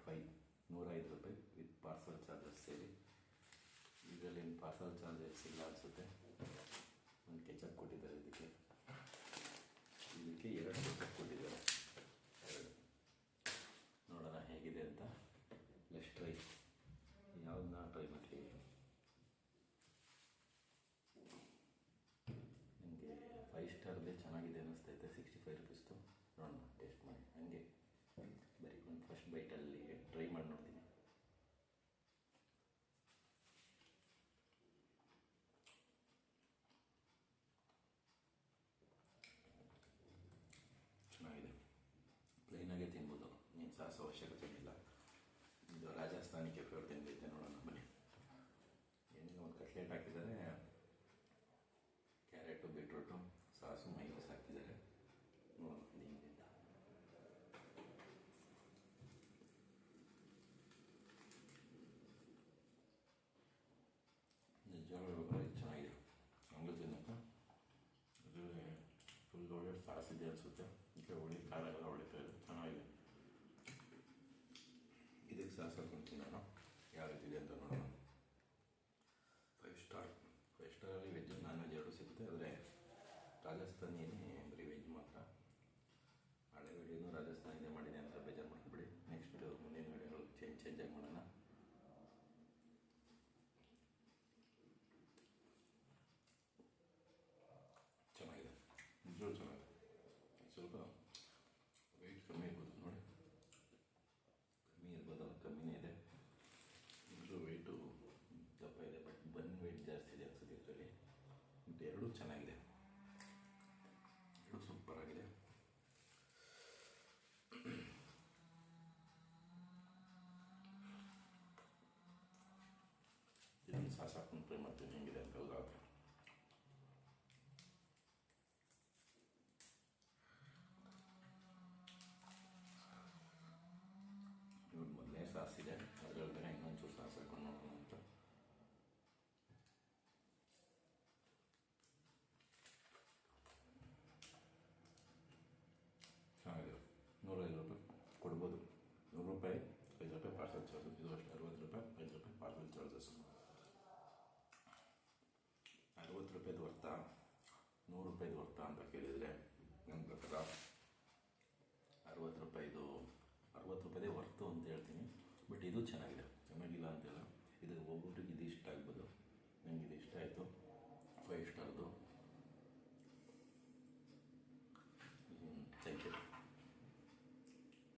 ₹105 with parcel charges ಸೇರಿ. ಇದರಲ್ಲಿ parcel charges ಇಲ್ಲ ಅನಿಸುತ್ತೆ. ಒಂದು ಕೆಚಪ್ ಕೊಟ್ಟಿದ್ದಾರೆ ಇದಕ್ಕೆ 2 ಕೆಚಪ್ ಕೊಟ್ಟಿದ್ದಾರೆ. 2 ನೋಡೋಣ ಹೇಗಿದೆ ಅಂತ. Let's try. ಯಾವ್ದನ್ನ ಟ್ರೈ ಮಾಡಲಿ? ನನಗೆ 5 ಸ್ಟಾರ್ದೇ ಚೆನ್ನಾಗಿದೆ ಅನ್ನಿಸ್ತೈತೆ. ₹65 ನೋಡೋಣ, ಟೇಸ್ಟ್ ಮಾಡಿ. ಹಂಗೆ ಬರೀ ಒಂದು ಫಸ್ಟ್ ಬೈಟಲ್ಲಿ ಟ್ರೈ ಮಾಡಿ ನೋಡ್ತೀನಿ. ಚೆನ್ನಾಗಿದೆ. ಪ್ಲೈನಾಗೆ ತಿನ್ಬೋದು, ಏನು ಸಾಸು ಅವಶ್ಯಕತೆ ಇಲ್ಲ. ಇದು ರಾಜಸ್ಥಾನಿ ಕೆಫೆ ಅವ್ರು ತಿಂದೈತೆ. ನೋಡೋಣ ಬನ್ನಿ. ಏನಿಗೆ ಒಂದು ಕಟ್ಲೆಟ್ ಹಾಕಿದ್ದಾರೆ, ಕ್ಯಾರೆಟು, ಬೀಟ್ರೂಟು, ಸಾಸು, ಮೈನಸ್ ಹಾಕಿದ್ದಾರೆ. ನೋಡೋಣ ಹಿಂಗಿಂದ. ನಿಜವಾಗ್ಲೂ ಚೆನ್ನಾಗಿದೆ. ಹಂಗೆ ತಿನ್ನಕ್ಕೆ ಅದರಲ್ಲಿ ಫುಲ್ ಒಳ್ಳೆ ಸಾಸ್ ಇದೆ ಅನಿಸುತ್ತೆ. ಈಗ ಒಳ್ಳೆ ಖಾರ ಎಲ್ಲ ಒಳ್ಳೆ ಚೆನ್ನಾಗಿದೆ. ಇದಕ್ಕೆ ಸಾಸ್ ಹಾಕೊಂಡು ತಿನ್ನೋಣ ಯಾವ ರೀತಿ ಇದೆ ಅಂತ ನೋಡೋಣ. 5 ಸ್ಟಾರ್. 5 ಸ್ಟಾರಲ್ಲಿ ವೆಜ್ ನಾನ್ ವೆಜ್ 2 ಸಿಗುತ್ತೆ. ಆದರೆ ರಾಜಸ್ಥಾನಿಯಲ್ಲಿ ಬರೀ ವೆಜ್ ಮಾತ್ರ. ಹಳೆ ವಿಡಿಯೋನು ರಾಜಸ್ಥಾನಿದೆ ಮಾಡಿದೆ ಅಂತ ಬೇಜಾರು ಮಾಡ್ಕೊಬಿಡಿ. ನೆಕ್ಸ್ಟ್ ವಿಡಿಯೋ, ಮುಂದಿನ ವಿಡಿಯೋಗಳು ಚೇಂಜಾಗಿ ಮಾಡೋಣ. ಚೆನ್ನಾಗಿದೆ, ನಿಜವೂ ಚೆನ್ನಾಗಿದೆ. ಸ್ವಲ್ಪ ವೆಯ್ಟ್ ಕಮ್ಮಿ ಇರ್ಬೋದು ನೋಡಿ, ಕಮ್ಮಿ ಇರ್ಬೋದು, ಅದು ಕಮ್ಮಿನೇ ಇದೆ. ನಿಜವೂ ವೆಯ್ಟು ದಪ್ಪ ಇದೆ, ಬಟ್ ಬನ್ ವೆಯ್ಟ್ ಜಾಸ್ತಿ ಇದೆ ಅನ್ಸುತ್ತೆ ಇದರಲ್ಲಿ. ಬಟ್ ಎರಡೂ ಚೆನ್ನಾಗಿದೆ, ಎರಡೂ ಸೂಪರ್ ಆಗಿದೆ. ಇದನ್ನು ಸಾಸ್ ಹಾಕೊಂಡು ಟ್ರೈ ಮಾಡ್ತೀನಿ ಹೆಂಗಿದೆ ಅಂತ. ಹೌದಾದ್ರೆ ಇವ್ರ ಮೊದಲನೇ ಸಾಸ್ ಇದೆ, ಅದರೊಳಗಡೆ ಇನ್ನೊಂಚೂರು ಸಾಸ್ ಹಾಕೊಂಡು ನೋಡೋಣ ಅಂತ. ಚೆನ್ನಾಗಿದೆ. ₹105 ಕೊಡ್ಬೋದು. ₹100, ₹5 ಪಾರ್ಸಲ್ ಚಾರ್ಜಸ್. ಇದು ಅಷ್ಟು ₹60, ₹5 ಪಾರ್ಸಲ್ ಚಾರ್ಜಸ್. ₹60 ವರ್ತಾ ₹100 ವರ್ತಾ ಅಂತ ಕೇಳಿದರೆ ನನ್ನ ಪ್ರಕಾರ ₹60 ವರ್ತು ಅಂತ ಹೇಳ್ತೀನಿ. ಬಟ್ ಇದು ಚೆನ್ನಾಗಿದೆ, ಚೆನ್ನಾಗಿಲ್ಲ ಅಂತೆಲ್ಲ. ಇದು ಒಬ್ಬೊಬ್ರಿಗೆ ಇದು ಇಷ್ಟ ಆಗ್ಬೋದು.